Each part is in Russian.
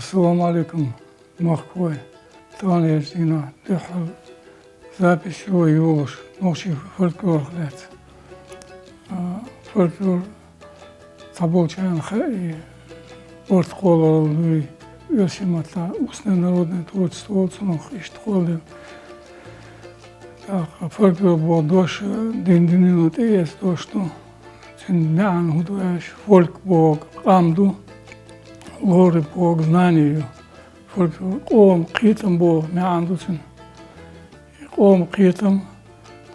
Ассаламу алейкум, Москвой. Тонешь, Дина, дыхал, запись его юлуш, ночи фольклор лет. Фольклор таболчан хай, орткола луи, версиматла, устное народное творчество, отцунох, иштхолы. Так, фольклор был дольше, дин-динину тес, то, что цин мян худуяш, фольк бог, амду, лоры бог, знанию. Фольклор, ом, китам бог, мян дуцин. Ом, китам,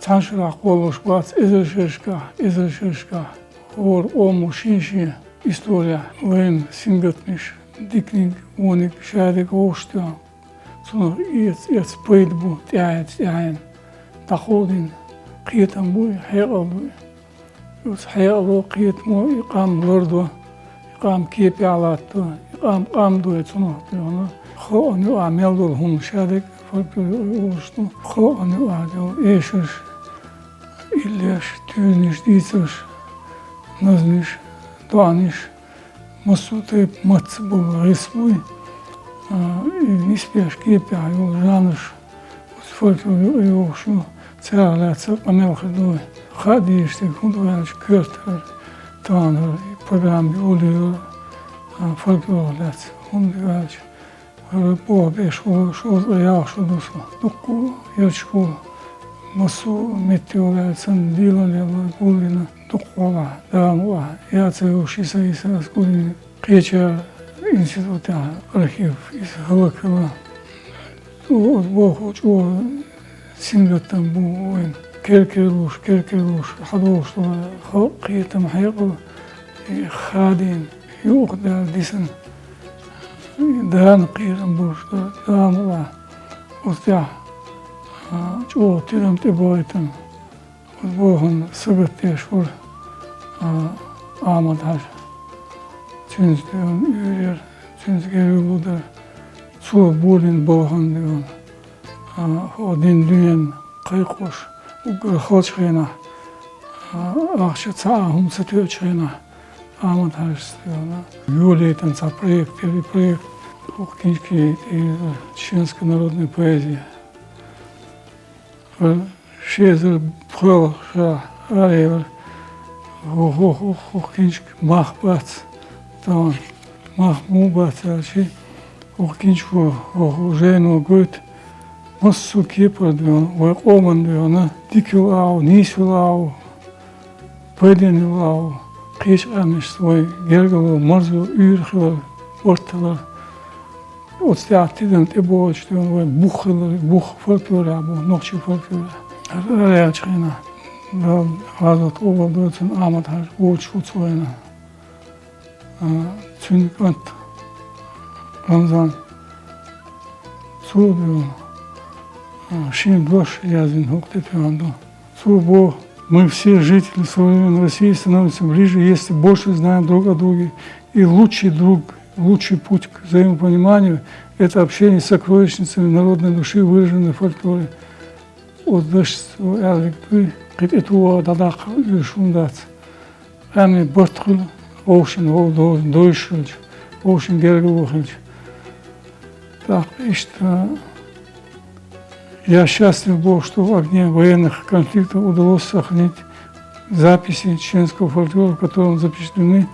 цаншрах болуш бац, изрешешка, хор, ому, шинши, история, лейн, сингатмиш, дикнинг, уник, шадик, оштя, цунах, иец, пейдбу, тяйн, تاخذين قيت أمبوي حيقلوي يوس حيقلو قيت مو يقام لردو يقام كيبي على تو يقام دو يتصنع تيونا خو أنو أعمل دول هم شادك فالبيوشتو خو أنو أعدو إيشش إليش تونيش ديتش نزنيش دوانيش مسوطي متبو غيسبوي نسبيش كيبي عيو جانش فالبيوشتو Царляться помелходой, ходишь, художник, кертер, тонер, программе улил, фольклорляться, хундивач, побеш, шо я шо душу, дуку, ячку, масу метеоляться, дилали, гулина, дукова, дамуа, я цеушиса из раскулин, креча института, архив из Галакова, Бог учу. سنجتم بوين كركلوش حضوش قيتم حيقل خادين يوقدر ديسن دان قيرم بوش دان الله وستيح جو تيرم تبويتم وبوهن سبت يشور آمد هاش تنز ديون يورير تنز گيرو در سو بولين بوهن ديون один дюйм кайкош, угрохочхена, ахшица хумсатючхена, аматарстена. Юлия танца проект, первый проект книжки чеченской народной поэзии. Шезер пхоша алевер, книжки махбац, там махмубац, книжку жену гуд. Массу кипадион, вайкомандиона, дикилау, нисилау, пэдинилау, кеш амиш свой гергалу, марзу, юрхилар, орталар. От стяатиден тебоочтион, вай бухилар, бух фольклора, нокчи фольклора. Рячхина, да, газат обалдуцен аматар, очхуцуэна. Цюнкант, Рамзан, Цудион. Шин Дош Язин Хуктепианду. Цубо, мы все жители современной России становимся ближе, если больше знаем друг о друге. И лучший путь к взаимопониманию – это общение с сокровищницами народной души, выраженной в фольклоре. От дашства яликты, эту дадах юшундац. Ами бартхул, оушин волдоз, дойшилч, оушин гергулухилч. Так, и что... Я счастлив был, что в огне военных конфликтов удалось сохранить записи чеченского фольклора, в котором запечатлены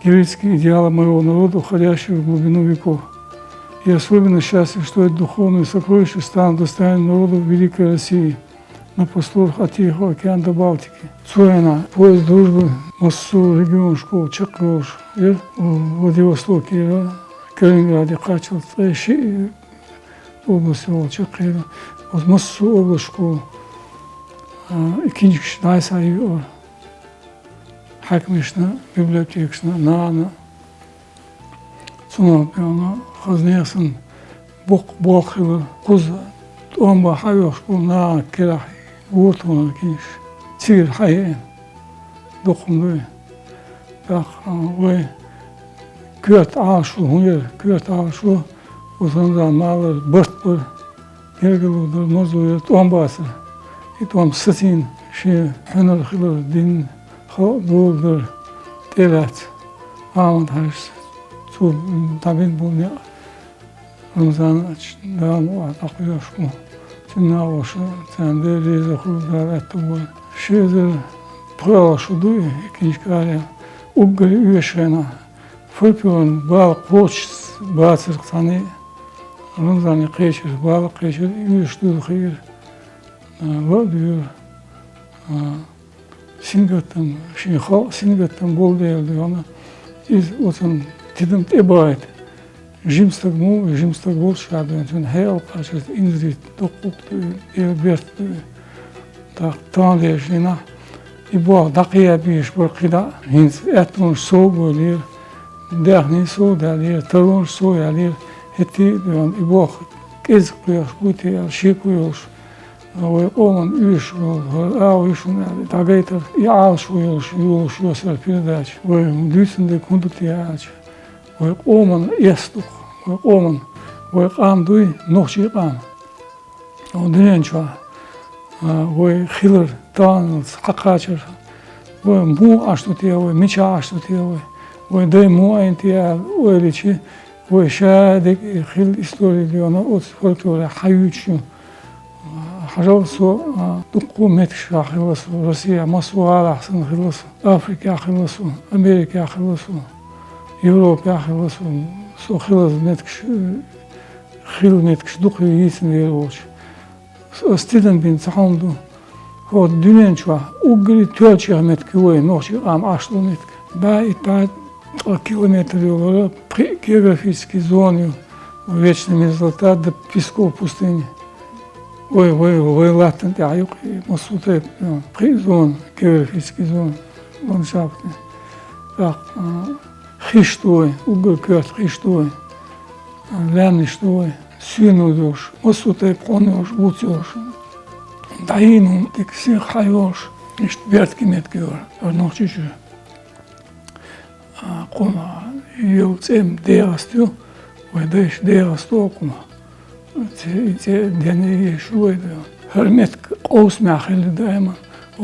героические идеалы моего народа, уходящие в глубину веков. И особенно счастлив, что эти духовные сокровища станут достоянием народа Великой России на просторах от Тихого океана до Балтики. Цуэна, поезд дружбы, Моссу, регион школ, Чакрош, в Владивостоке, Калининграде, Качал, область Волчакира. От Моссу облашку ikinci daha sayı var. Hakmışna, bibliotekasına, nana. Sonra ona hazneyasın, bokhilir, kuz, omba hayoşku, na, kirah, vurtuna ikinci. Çir hayen, dokundu. Bak, ve kürt ağaçlı, hunger, kürt ağaçlı, o zaman malır, bırtbır, Гергалу мозует омбасы, и там сатин, ши ханар хилар дин хо булдер телат, аман харс, цу табин булня Ramazan devamı takıyor şu. Tümna oluşu, sen de reza kurdular etti bu. Şeydir, pıralı şu duyu, ikinci kare. Uggari üyeşena. Fırpıyorun bağlı koç, bağısır sani. Ramazan'ı kıyışır, bağlı kıyışır, üyeştüğü kıyır. Var diyor. Singat'tan, Singat'tan bol değildi ona. İz olsun tidim ebayet. Jimstak mu, jimstak bol şardı. Sen hayal kaçır, inzrit, dokuktu, elberttu. Tanrı'ya İbo dakiye bir iş barkıda. Hins etmiş soğuk oluyor. Dehni soğuk oluyor, tarmış soğuk oluyor. Heti diyor, İbo kez koyuyor, butiyor, şey koyuyor. Olan üyüş olur, ağüş olur. Dagaytar, ağüş uyuyor, yoluşuyor передач. Düğüsünde kunduk yaç. Oman estuk, oman. Qanduy, nohçi qan. O direnç var. Хилер, танц, хакачер, му аштутия, мича аштутия, дай му антия, личи, шадек хил история диона от фольклора хаютшу. Хажалсу дукку метша хиласу, Россия масуала хсан хиласу, Африка хиласу, Америка хиласу, Европа хиласу, со хилас меткш, хил меткш дукку йисн вероч. Stiden bin sahamdu. O dünen çuha. Uggri tölçü ahmet kuvay nohçu am aşlı met. Ba itaat kilometre yolları geografический зоны вечными результат до песков пустыни. Ой, латент, а юг масутай зон, geografический зон, ландшафты. Так, хиштуй, угр кёрт хиштуй, лянништуй. Suyunudur, masutayıp konuyor, uçuyor. Dayının ikisi hayır, işte vertkimet gör. Örnek şu, kona yılcım değastıyor, ve de işte değastıyor okuma. Deneyi şu ediyor. Hürmet kovsmahili daima.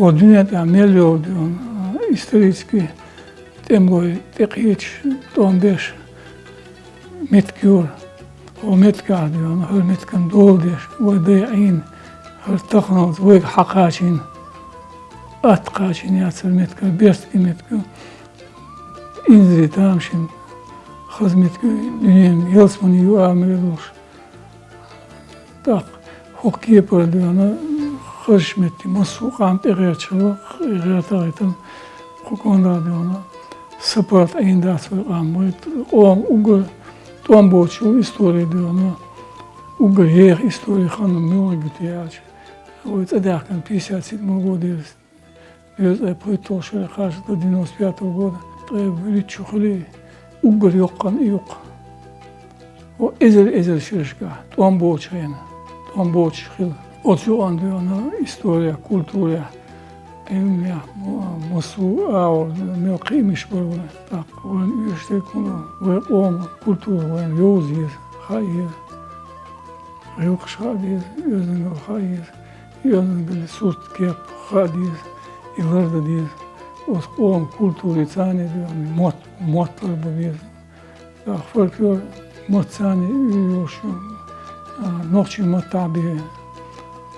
O dünyada meliyor diyor, исторически, temloy, tekiç, 15 metkiyor. O metkar diyor, her metkan dol diyor, ve dayin, her taknaz, ve hakaçin, at kaçin yatsır metkar, berski metkar, inzri tamşin, hız metkar, dünyanın yalsmanı yu amir ediyor. Tak, hok yapar diyor, hız metti, masu kamt eğer çalak, eğer tağıtın, kokonda diyor, sıpart ayında atır kamt, o ugur, Tom boçu история diyor, угрех история ханım много гутяч. Вот это как 57 года, я пришел что аж до 95 года. Речу хли, угр yok. O ezel şirka, Tom boçu yani, Tom boçu hil. O şu an diyor, история, культура. Evimle masu ağır, mevkiymiş böyle. Tak, ben işte konu ve kultur ve yoğuz hayır. Yok şadiz, özünde hayır. Özünde surt kep hayır. İleride diyor. O kulturu tane diyor, motlar bu diyor. Tak, farklı mot tane yiyor şu. Nokçu mot tabi.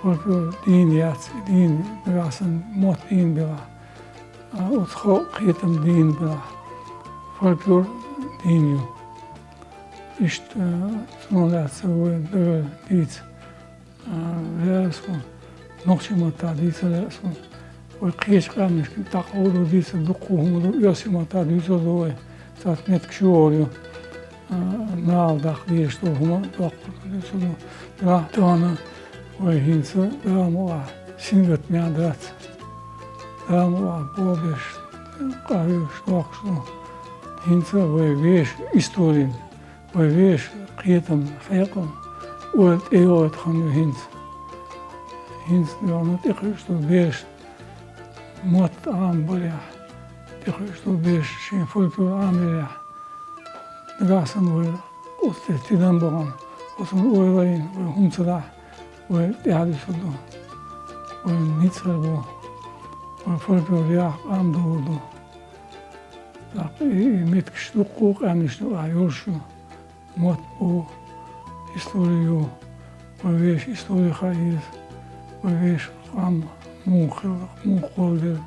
Farklı din yat, din bilasın mot din bila. Utku kıyıtım din bila. Farklı din yok. İşte sonunda sevgi böyle değil. Reason, nokçu mot tabi reason. O kıyış kalmış ki tak oldu değilse dokuğumudu yasımata değilse dolayı. Saat net kişi oluyor. Naldak diye işte okuma dokuğumudu değilse dolayı. Dağını ve hinsa devamı var. Singat miadrat. Devamı var. Bobeş, kahyoş, dokşu. Hinsa ve veş istorin. Ve veş kıyıtım, hayakım. Olet eyoğet hanı hins. Hins devamı tekrar veş. Mot ağam böyle. Tekrar veş şey folklor ağam böyle. Nagasan ve o testiden bağım. Olsun oylayın ve humsada. ve değerli oldu. Ve nitsar bu. Ve folklor ya am doğurdu. Metkişlik hukuk emnişlik ayol şu. Mot bu. историю, вещь историю хаиз, вещь ам мухил, мухолдер,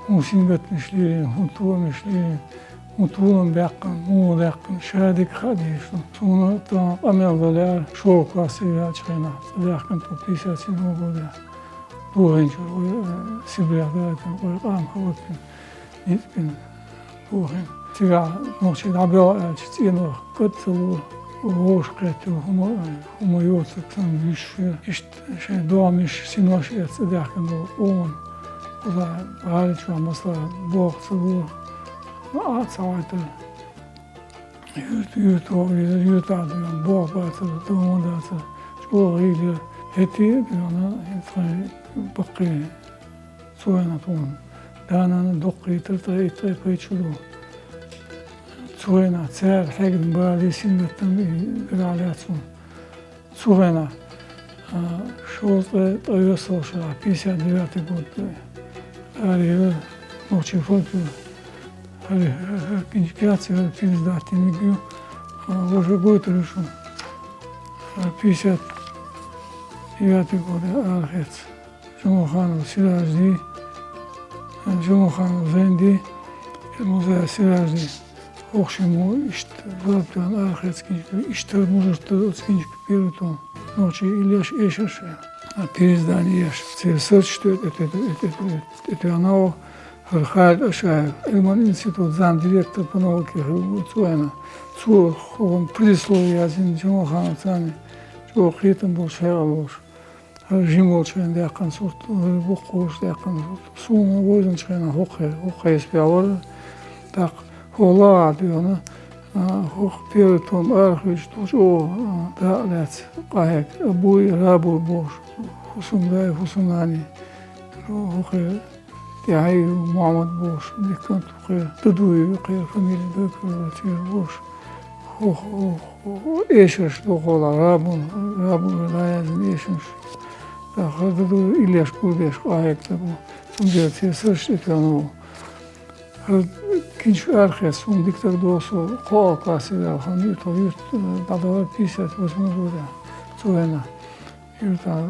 мусингат мишлерин, хутуа мишлерин, хутуан бяккан, муудяккан, шадик хадиш. Суна та амелдаляр шоу классия чайна, бяккан то 57 года. Бугенчур сибиряда там ам хаватин, нитпин буген. Тига ночи набел чтино котцелу. Вошкету хумойоцек там вишше, ще домиш синошец дякану он. За галичва масла Бог целу. А цавайта ютаду Бог бата домодата. Школа или эти бина бакки суенатун. Дана докки третий печуду. Цуена, цер, хегн, бали, сингаттан, граляцун. Цуена, шотле, тойосоша, 59 год. Ари, ночи фото, ари, кинчкяция, пиздати мигю, уже год решу. 59 год, архец. Жумахану сиражди, Жумахану зенди, музея сиражди. Охшему ваптан архетский иштар может отскинчик перутон ночи Ильяш Эшаша переиздание Яш цесет что это она Хархаль Аша Эльман институт замдиректор по науке Цуэна Цуэна предисловие один Джамахан Цани Чуахритам был шералош Жимол член дякан сорт Бухош дякан Сума возен члена Хохе спявор так Хола диона хох перетом архиш тоже да лец каек буй рабу бош хусумдай хусумани хохе тяй Мухаммад бош дикан тухе тудуй кайр фамилия докер бош хох эшеш дохола рабу лаязн эшеш да хаду Ильяш Курбеш каек табу сумдер тесеш этану Кинч архес он диктор досо кол классия хани то ют бадава 58 года цуэна юта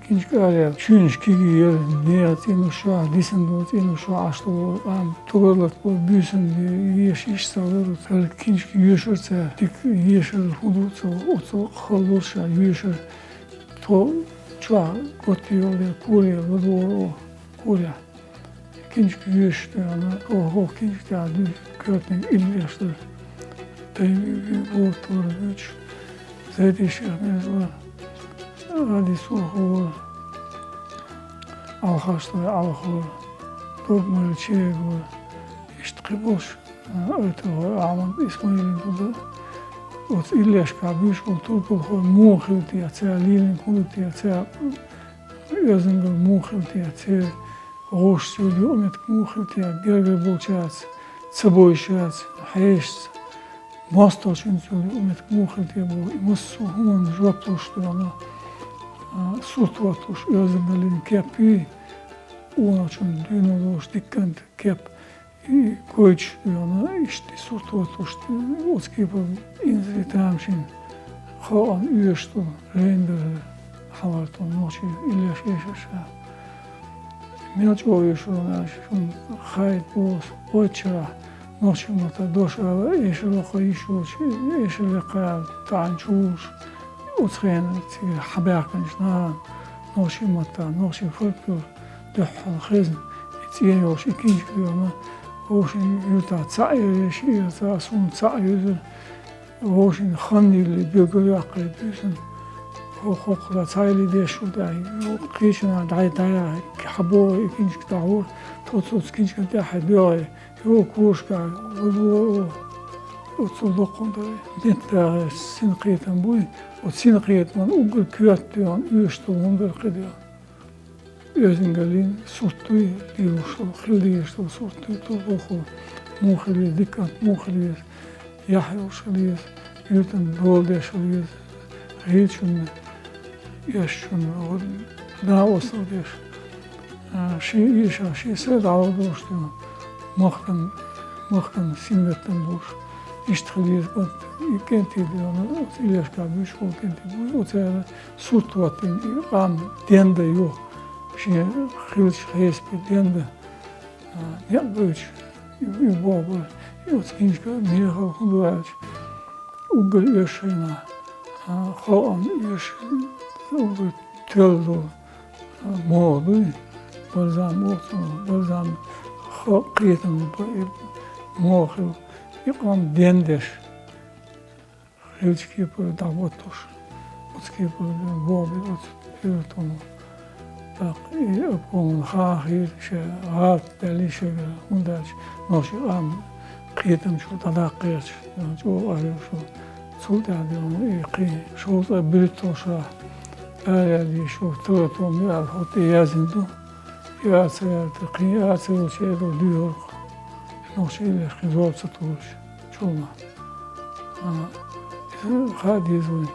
кинч аря чуниш киги не атину шо дисен атину шо ашто ам тугорлат по бюсен еш ишталер кинч юшерце дик ешер худуцо оцо холоша юшер то чва котиоле курия водоро курия Кинчик юшты, она, ого, кинчик тяду, кётник иллешты. Ты вот турбич. Зайдишь мезла. Ради сухого. Алхашты, алхор. Догмар чего. Иштки бош. Это Аман Исмаилин туда. Вот иллешка биш был турбухо мухилти, а ця лилин хулти, а ця язынгал мухилти, а ця Рош сюди умет мухилти, а герге болчац, цабойшац, хаешц. Мастер сюди умет мухилти, бо имуссу хуман жаптушты, она сутватуш, язынгалин кепи, уначун дюнолош диккант кеп, и койч, она ишти сутватуш, отскипа инзри тамшин, хаан уешту, рейндер, халартон ночи, Ильяш Эшаша. Мелчо ешурнаш, хайт бос, очера, ночью мата доша, ешелоха ишуч, ешелека танчуш, уцхен, хабяканшна, ночью мата, ночью фольклор, дохал хизн, тиеош, икинч бьона, ошин юта цаереш, юта сун цаерез, ошин ханнили бюгуякли бюсен, وخوخ تایلی دیشو دایی کیشنا دایی حبو کینش کتاور توت کینش کتا حبیای یو کوش کا و تصدقون دایی دنت سینقیتم بوی و سینقیت من اوگل کیات دیان یشتون برقیدیان یزینگلین سوتوی دیوشو خیلی یشتو سوتوی تو بخو موخلی دیکات موخلی یحیوش خلیز یوتن دولدش خلیز هیچون يشون داوس وديش شي سيد على دوشتنا مخكن سينغتن دوش iştihliyiz, kenti diyorlar, ilaçka büyük o kenti, o tane surt vatin, dende yok, şey, kılıç, hespi, dende, ne büyük, baba, o kinçka, miyahal hunduaç, uğur yaşına, halan yaş, uğur töldo, moğdu, bazen bazen kıyıtın, moğdu, yıkan dendeş, kılıç gibi dağıtır, ot gibi boğdu, ot yürütümü. Так, и он хахир, ше, гад, дали ше, ундач, ноши қиетім шу, тада қиет, жо ары шу, султади он и қи, шу бритто ша, аяли шу, тотом я хот язинду, я се қи, я се ше до дюр, ноши леш қи зобца туш, чума. Хади зуй,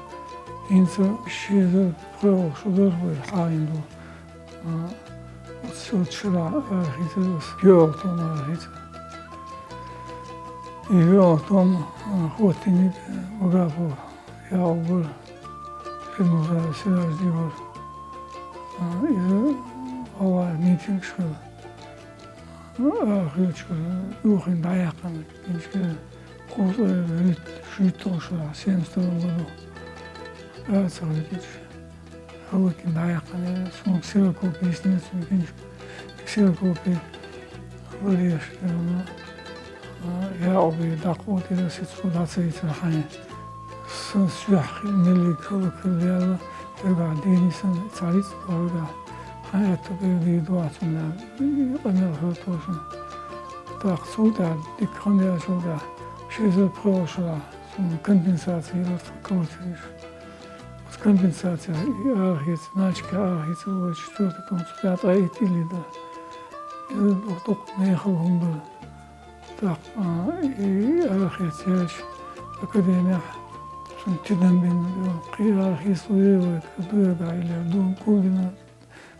инца шиза прво шудор бой хаинду. Отшила архитектус, геотом архитектус. И геотом хотиник вгапо яубур, едноза сидаждивор. И ова митинг школа. Архитектус, юхин даяқан, инчке қозы рит шүйтон школа, 70 году. Архитектус. Руки даяқане, сон ксерокопи, истиницу, ксерокопи, выреш, я оби дақоти да се цудацаица хане, сын сюах, нели кылыяла, тога денисан, цариц, тога, хане ето беги дуацуна, амел хыртошун. Так, суда, дикханея суда, шезер прошла, сон компенсация, кылыцариш. Компенсация, архиц, начка, архиц, 4 том, 5 или да. Ток наехал хунду. Так, и архиц, яч, академия, сон тиден бин, қи архиц, уевы, дуега, или дун кулина,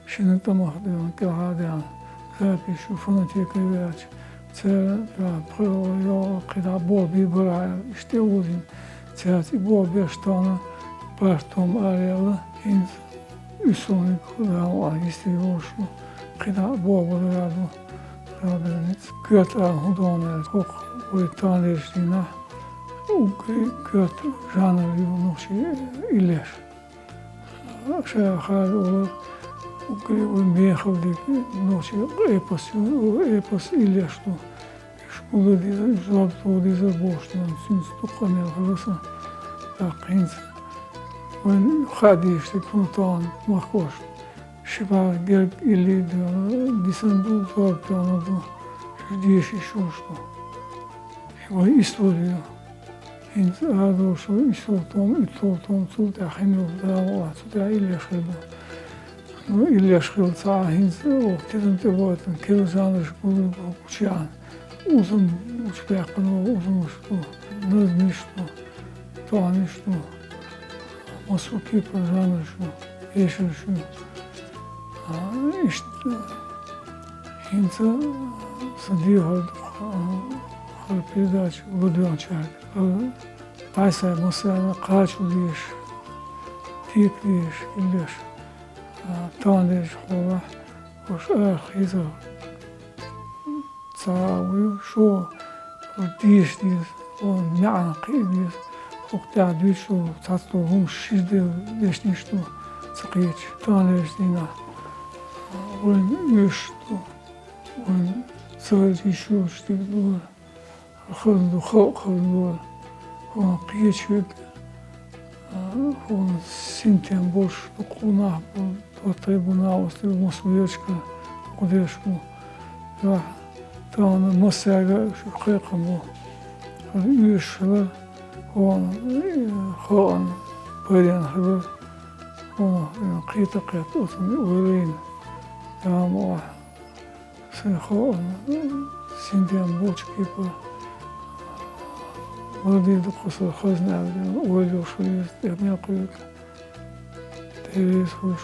шины тамах, дун, килхадян, запишу, фонотека, яч, це, прыгал, қида, боби, бра, іште узин, це, и боби, штана, Partom arealı ins üsoni kudağı istiyorsun. Kıda boğulu yardım rabbiniz. Göt hudone kok bu tanrışına. O göt janr yunuşi iler. Aşağı hal olur. O mehevlik noşi epos ilerstu. Şkulu dize zabtu dize boşluğun sins tukamel hırısa. Akins. Он ходишь, ты кнутон, махош. Шиба герб или десанду, зортонаду, ждешь еще что. Его историю. Инс адошу, и султом, султа хину, да, султа или шхилда. Ну, или шхилца, инс, тиден те вот, кирузаны шкулы, кучан. Узун, учпяхану, узун, что, назни, что, тони, что. Масуки пожанышу, ешешу. İşte инца садига передачу Владимировича. Тайса масана качу диш, тик диш, илиш, тан диш хова. Уж иза цауи шо диш диш, он мяна кидиш. Oktay düştü, tatlı olmuş, şişdi, geçmişti, sıkıç, tanıştığına, onun yaştı, onun sadece şu işte, hızlı, onun kıyıçık, onun sinten boş, kuna, tribuna, ostru, mosviyečka, odešku, ja, ta ona masaya şu kıyıkamı, yaşlı, он хон бэрэн хэр он кыта кэт отын уйлын там сэн хон синдиан боч кипа вроде докусо хознал уйлёшуй я кuyuk. Тэрээс хойш